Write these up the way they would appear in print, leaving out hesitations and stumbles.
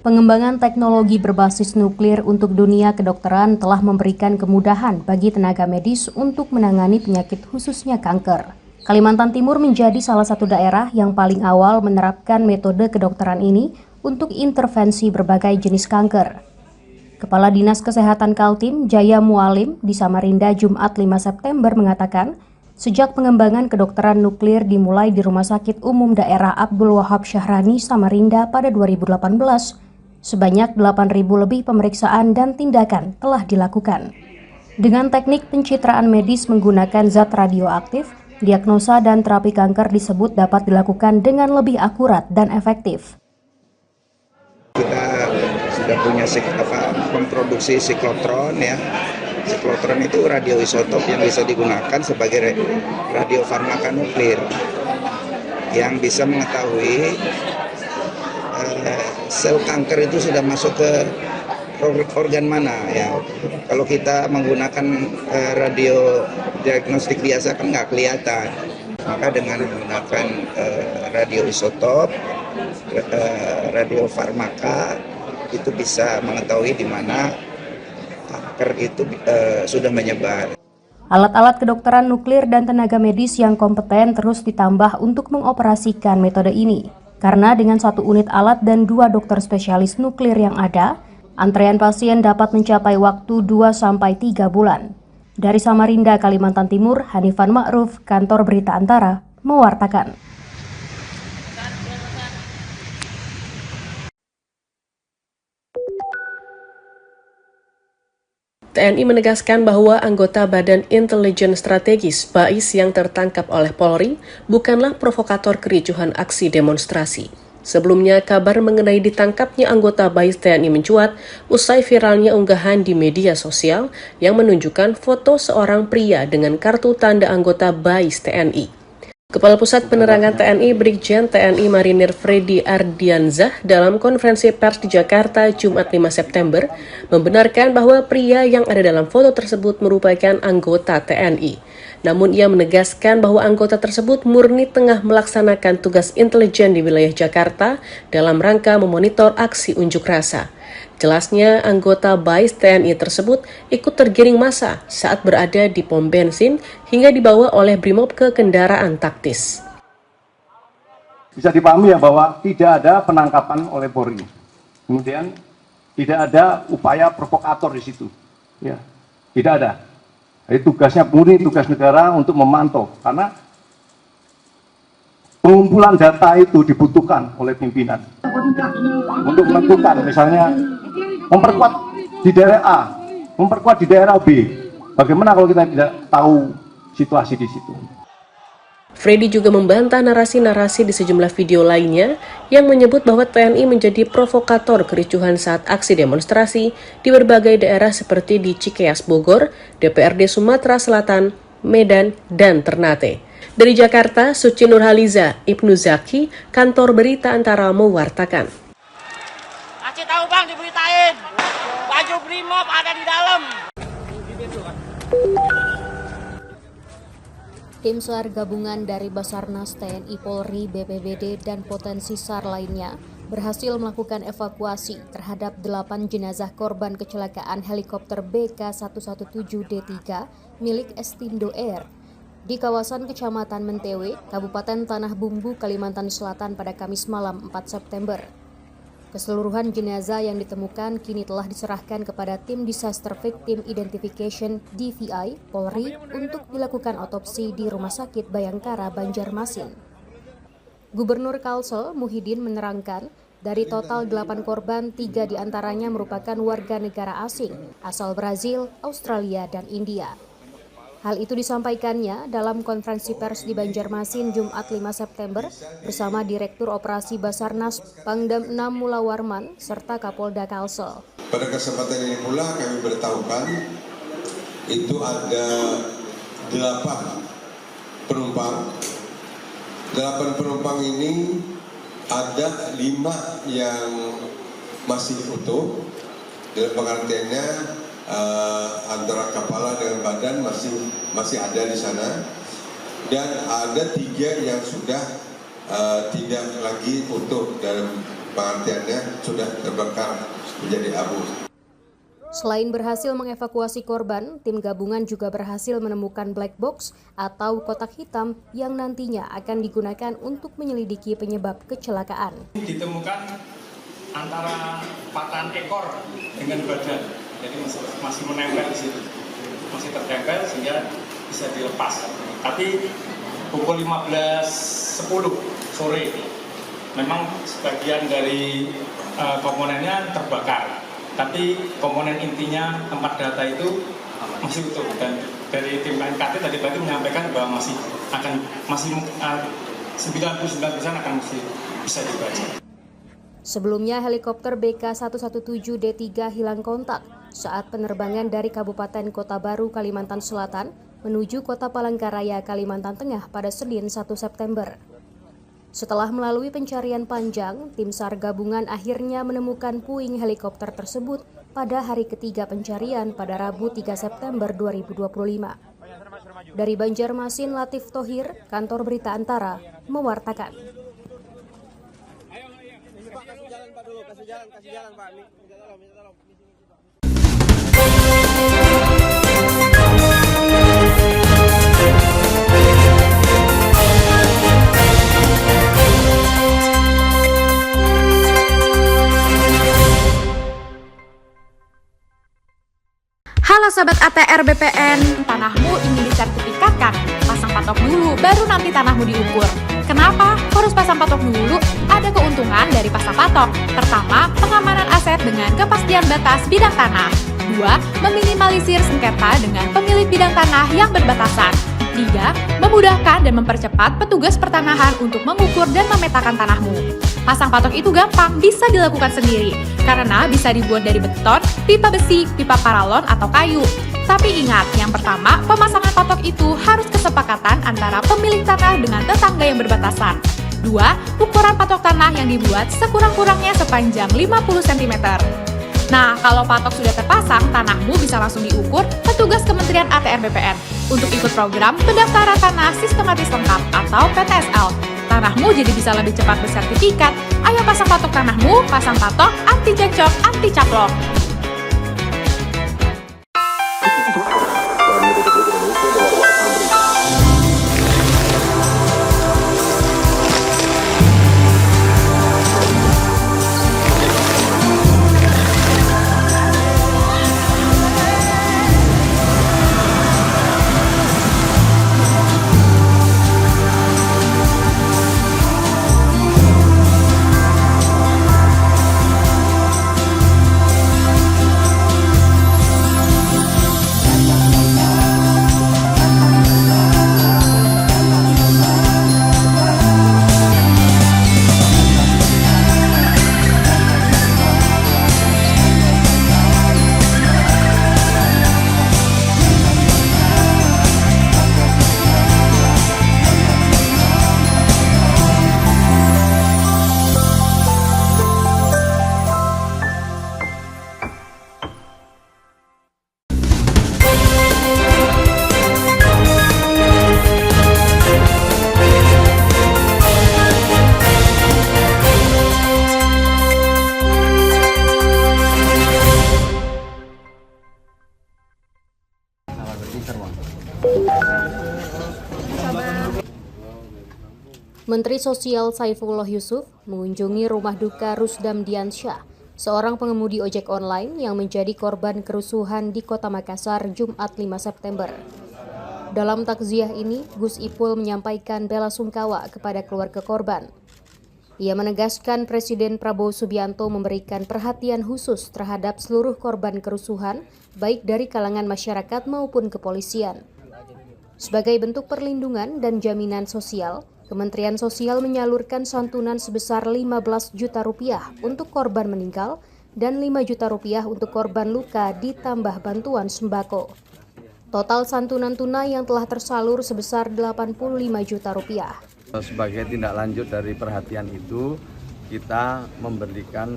Pengembangan teknologi berbasis nuklir untuk dunia kedokteran telah memberikan kemudahan bagi tenaga medis untuk menangani penyakit khususnya kanker. Kalimantan Timur menjadi salah satu daerah yang paling awal menerapkan metode kedokteran ini untuk intervensi berbagai jenis kanker. Kepala Dinas Kesehatan Kaltim, Jaya Mualim, di Samarinda Jumat 5 September mengatakan, sejak pengembangan kedokteran nuklir dimulai di Rumah Sakit Umum Daerah Abdul Wahab Syahrani, Samarinda pada 2018, sebanyak 8.000 lebih pemeriksaan dan tindakan telah dilakukan. Dengan teknik pencitraan medis menggunakan zat radioaktif, diagnosa dan terapi kanker disebut dapat dilakukan dengan lebih akurat dan efektif. Kita sudah punya memproduksi siklotron ya. Siklotron itu radioisotop yang bisa digunakan sebagai radiofarmaka nuklir yang bisa mengetahui sel kanker itu sudah masuk ke organ mana ya. Kalau kita menggunakan radio diagnostik biasa kan nggak kelihatan. Maka dengan menggunakan radioisotop, radiofarmaka itu bisa mengetahui di mana kanker itu sudah menyebar. Alat-alat kedokteran nuklir dan tenaga medis yang kompeten terus ditambah untuk mengoperasikan metode ini. Karena dengan 1 unit alat dan 2 dokter spesialis nuklir yang ada, antrean pasien dapat mencapai waktu 2-3 bulan. Dari Samarinda, Kalimantan Timur, Hanifan Ma'ruf, Kantor Berita Antara, mewartakan. TNI menegaskan bahwa anggota Badan Intelijen Strategis BAIS yang tertangkap oleh Polri bukanlah provokator kericuhan aksi demonstrasi. Sebelumnya, kabar mengenai ditangkapnya anggota BAIS TNI mencuat usai viralnya unggahan di media sosial yang menunjukkan foto seorang pria dengan kartu tanda anggota BAIS TNI. Kepala Pusat Penerangan TNI Brigjen TNI Marinir Freddy Ardianzah dalam konferensi pers di Jakarta Jumat 5 September membenarkan bahwa pria yang ada dalam foto tersebut merupakan anggota TNI. Namun ia menegaskan bahwa anggota tersebut murni tengah melaksanakan tugas intelijen di wilayah Jakarta dalam rangka memonitor aksi unjuk rasa. Jelasnya, anggota BAIS TNI tersebut ikut tergiring massa saat berada di pom bensin hingga dibawa oleh Brimob ke kendaraan taktis. Bisa dipahami ya bahwa tidak ada penangkapan oleh Polri. Kemudian tidak ada upaya provokator di situ. Ya, tidak ada. Jadi tugasnya murni tugas negara untuk memantau karena pengumpulan data itu dibutuhkan oleh pimpinan untuk menentukan misalnya memperkuat di daerah A, memperkuat di daerah B. Bagaimana kalau kita tidak tahu situasi di situ? Freddy juga membantah narasi-narasi di sejumlah video lainnya yang menyebut bahwa TNI menjadi provokator kericuhan saat aksi demonstrasi di berbagai daerah seperti di Cikeas Bogor, DPRD Sumatera Selatan, Medan, dan Ternate. Dari Jakarta, Suci Nurhaliza, Ibnu Zaki, Kantor Berita Antara mewartakan. Kasih tahu Bang, diberitain. Baju Brimob ada di dalam. Tim SAR gabungan dari Basarnas, TNI, Polri, BPBD, dan potensi SAR lainnya berhasil melakukan evakuasi terhadap 8 jenazah korban kecelakaan helikopter BK117D3 milik Estindo Air di kawasan Kecamatan Mentewe, Kabupaten Tanah Bumbu, Kalimantan Selatan pada Kamis malam 4 September. Keseluruhan jenazah yang ditemukan kini telah diserahkan kepada tim Disaster Victim Identification DVI Polri untuk dilakukan otopsi di Rumah Sakit Bayangkara, Banjarmasin. Gubernur Kalsel Muhyiddin menerangkan, dari total 8 korban, 3 diantaranya merupakan warga negara asing asal Brazil, Australia, dan India. Hal itu disampaikannya dalam konferensi pers di Banjarmasin Jumat 5 September bersama Direktur Operasi Basarnas Pangdam 6 Mula Warman serta Kapolda Kalsel. Pada kesempatan ini pula kami beritahukan itu ada 8 penumpang. 8 penumpang ini ada 5 yang masih utuh. Dalam pengertiannya antara kepala dengan badan masih ada di sana, dan ada 3 yang sudah tidak lagi utuh dalam pengertiannya sudah terbakar menjadi abu. Selain berhasil mengevakuasi korban, tim gabungan juga berhasil menemukan black box atau kotak hitam yang nantinya akan digunakan untuk menyelidiki penyebab kecelakaan. Ditemukan antara patahan ekor dengan badan, jadi masih menempel di situ, masih tertempel sehingga bisa dilepas. Tapi pukul 15.10 sore, memang sebagian dari komponennya terbakar. Tapi komponen intinya tempat data itu masih utuh, dan dari tim KNKT tadi pagi menyampaikan bahwa masih 99% akan masih bisa dibaca. Sebelumnya helikopter BK117D3 hilang kontak saat penerbangan dari Kabupaten Kota Baru, Kalimantan Selatan menuju Kota Palangkaraya, Kalimantan Tengah pada Senin 1 September. Setelah melalui pencarian panjang, tim SAR gabungan akhirnya menemukan puing helikopter tersebut pada hari ketiga pencarian pada Rabu 3 September 2025. Dari Banjarmasin, Latif Thohir, Kantor Berita Antara, mewartakan. Halo Sobat ATR BPN, tanahmu ingin disertifikatkan? Pasang patok dulu, baru nanti tanahmu diukur. Kenapa harus pasang patok dulu? Ada keuntungan dari pasang patok. Pertama, pengamanan aset dengan kepastian batas bidang tanah. 2. Meminimalisir sengketa dengan pemilik bidang tanah yang berbatasan. 3. Memudahkan dan mempercepat petugas pertanahan untuk mengukur dan memetakan tanahmu. Pasang patok itu gampang, bisa dilakukan sendiri, karena bisa dibuat dari beton, pipa besi, pipa paralon, atau kayu. Tapi ingat, yang pertama, pemasangan patok itu harus kesepakatan antara pemilik tanah dengan tetangga yang berbatasan. 2. Ukuran patok tanah yang dibuat sekurang-kurangnya sepanjang 50 cm. Nah, kalau patok sudah terpasang, tanahmu bisa langsung diukur petugas Kementerian ATR BPN untuk ikut program pendaftaran tanah sistematis lengkap atau PTSL. Tanahmu jadi bisa lebih cepat bersertifikat. Ayo pasang patok tanahmu, pasang patok, anti cekcok, anti caplok. Menteri Sosial Saifullah Yusuf mengunjungi rumah duka Rusdam Diansyah, seorang pengemudi ojek online yang menjadi korban kerusuhan di Kota Makassar Jumat 5 September. Dalam takziah ini, Gus Ipul menyampaikan bela sungkawa kepada keluarga korban. Ia menegaskan Presiden Prabowo Subianto memberikan perhatian khusus terhadap seluruh korban kerusuhan, baik dari kalangan masyarakat maupun kepolisian. Sebagai bentuk perlindungan dan jaminan sosial, Kementerian Sosial menyalurkan santunan sebesar 15 juta rupiah untuk korban meninggal dan 5 juta rupiah untuk korban luka ditambah bantuan sembako. Total santunan tunai yang telah tersalur sebesar 85 juta rupiah. Sebagai tindak lanjut dari perhatian itu, kita memberikan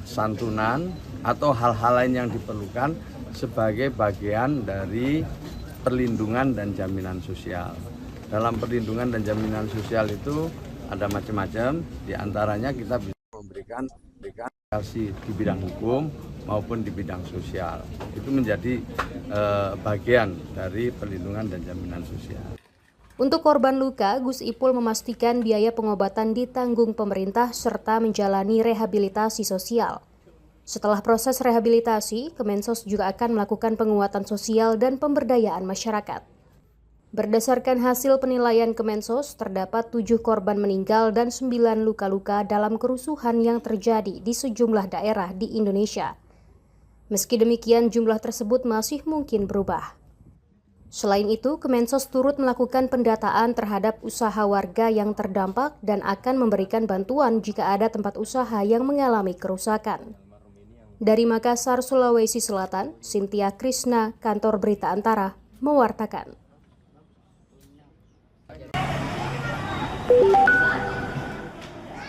santunan atau hal-hal lain yang diperlukan sebagai bagian dari perlindungan dan jaminan sosial. dalam perlindungan dan jaminan sosial itu ada macam-macam, diantaranya kita bisa memberikan edukasi di bidang hukum maupun di bidang sosial. Itu menjadi bagian dari perlindungan dan jaminan sosial. Untuk korban luka, Gus Ipul memastikan biaya pengobatan ditanggung pemerintah serta menjalani rehabilitasi sosial. Setelah proses rehabilitasi, Kemensos juga akan melakukan penguatan sosial dan pemberdayaan masyarakat. Berdasarkan hasil penilaian Kemensos, terdapat 7 korban meninggal dan 9 luka-luka dalam kerusuhan yang terjadi di sejumlah daerah di Indonesia. Meski demikian, jumlah tersebut masih mungkin berubah. Selain itu, Kemensos turut melakukan pendataan terhadap usaha warga yang terdampak dan akan memberikan bantuan jika ada tempat usaha yang mengalami kerusakan. Dari Makassar, Sulawesi Selatan, Cynthia Krisna, Kantor Berita Antara, mewartakan.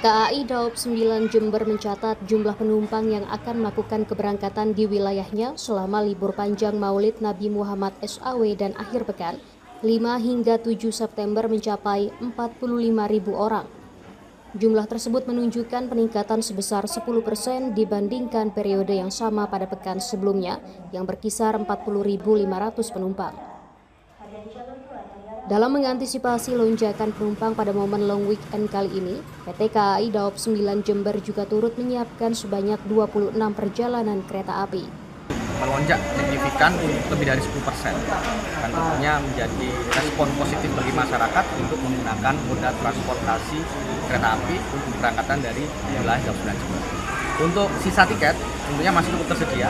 KAI Daob 9 Jember mencatat jumlah penumpang yang akan melakukan keberangkatan di wilayahnya selama libur panjang Maulid Nabi Muhammad SAW dan akhir pekan 5 hingga 7 September mencapai 45.000 orang. Jumlah tersebut menunjukkan peningkatan sebesar 10% dibandingkan periode yang sama pada pekan sebelumnya yang berkisar 40.500 penumpang. Dalam mengantisipasi lonjakan penumpang pada momen long weekend kali ini, PT KAI Daob 9 Jember juga turut menyiapkan sebanyak 26 perjalanan kereta api. Melonjak signifikan lebih dari 10%, dan tentunya menjadi respon positif bagi masyarakat untuk menggunakan moda transportasi kereta api untuk keberangkatan dari wilayah Daob 9 Jember. Untuk sisa tiket tentunya masih cukup tersedia,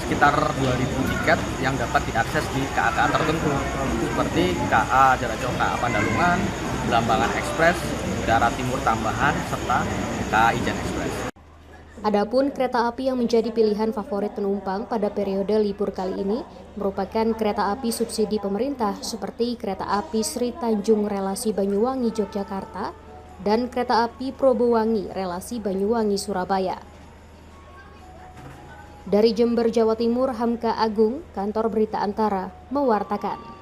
sekitar 2.000 tiket yang dapat diakses di KA tertentu seperti KA jarak jauh KA Pandalungan, Belambangan Express, Darat Timur Tambahan, serta KA Ijen Express. Adapun kereta api yang menjadi pilihan favorit penumpang pada periode libur kali ini merupakan kereta api subsidi pemerintah seperti kereta api Sri Tanjung relasi Banyuwangi Yogyakarta dan kereta api Probowangi relasi Banyuwangi Surabaya. Dari Jember, Jawa Timur, Hamka Agung, Kantor Berita Antara, mewartakan.